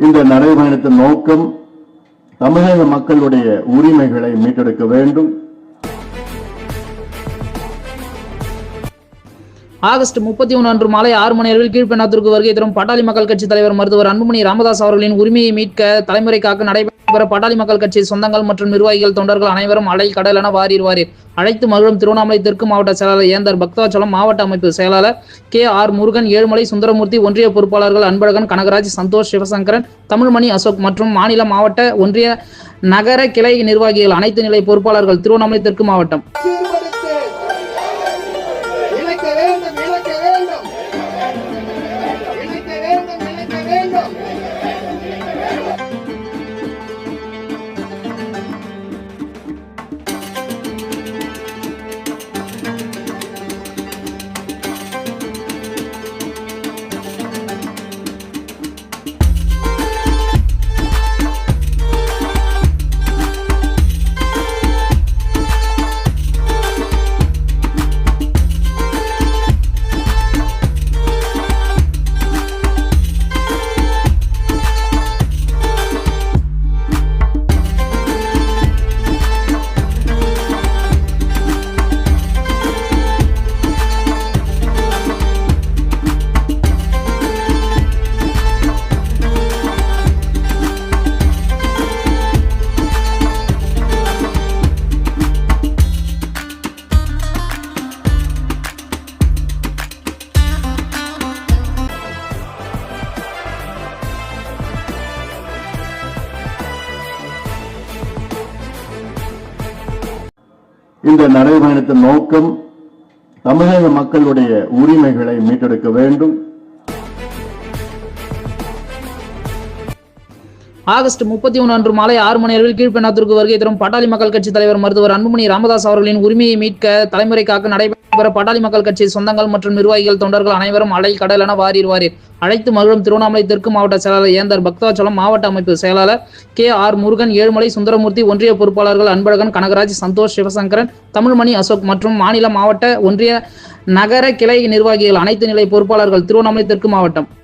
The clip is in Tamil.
இந்த நடைபயணத்தின் நோக்கம் தமிழக மக்களுடைய உரிமைகளை மீட்டெடுக்க வேண்டும். ஆகஸ்ட் 31 அன்று மாலை 6 மணி அளவில் கீழ்பெண்ணாத்தூருக்கு வருகை தரும் பாட்டாளி மக்கள் கட்சி தலைவர் மருத்துவர் அன்புமணி ராமதாஸ் அவர்களின் உரிமையை மீட்க தலைமுறை காக்க நடைபெற பாட்டாளி மக்கள் கட்சி சொந்தங்கள் மற்றும் நிர்வாகிகள் தொண்டர்கள் அனைவரும் அலை கடல் என வாரீர் அழைத்து மகிழும் திருவண்ணாமலை தெற்கு மாவட்ட செயலாளர் ஏந்தர் பக்தவச்சலம், மாவட்ட அமைப்பு செயலாளர் KR முருகன், ஏழுமலை சுந்தரமூர்த்தி, ஒன்றிய பொறுப்பாளர்கள் அன்பழகன், கனகராஜ், சந்தோஷ், சிவசங்கரன், தமிழ்மணி, அசோக் மற்றும் மாநில மாவட்ட ஒன்றிய நகர கிளை நிர்வாகிகள், அனைத்து நிலை பொறுப்பாளர்கள், திருவண்ணாமலை தெற்கு மாவட்டம். இந்த நடைபயணத்தின் நோக்கம் தமிழக மக்களுடைய உரிமைகளை மீட்டெடுக்க வேண்டும். ஆகஸ்ட் 31 அன்று மாலை 6 மணி அளவில் கீழ்பெண்ணாத்தூருக்கு வருகை தரும் பாட்டாளி மக்கள் கட்சி தலைவர் மருத்துவர் அன்புமணி ராமதாஸ் அவர்களின் உரிமையை மீட்க தலைமுறை காக்க நடைபெற பாட்டாளி மக்கள் கட்சி சொந்தங்கள் மற்றும் நிர்வாகிகள் தொண்டர்கள் அனைவரும் அலை கடல் என வாரீர் அழைத்து மகிழும் திருவண்ணாமலை தெற்கு மாவட்ட செயலாளர் ஏந்தர் பக்தவச்சலம், மாவட்ட அமைப்பு செயலாளர் KR முருகன், ஏழுமலை சுந்தரமூர்த்தி, ஒன்றிய பொறுப்பாளர்கள் அன்பழகன், கனகராஜ், சந்தோஷ், சிவசங்கரன், தமிழ்மணி, அசோக் மற்றும் மாநில மாவட்ட ஒன்றிய நகர கிளை நிர்வாகிகள், அனைத்து நிலை பொறுப்பாளர்கள், திருவண்ணாமலை தெற்கு மாவட்டம்.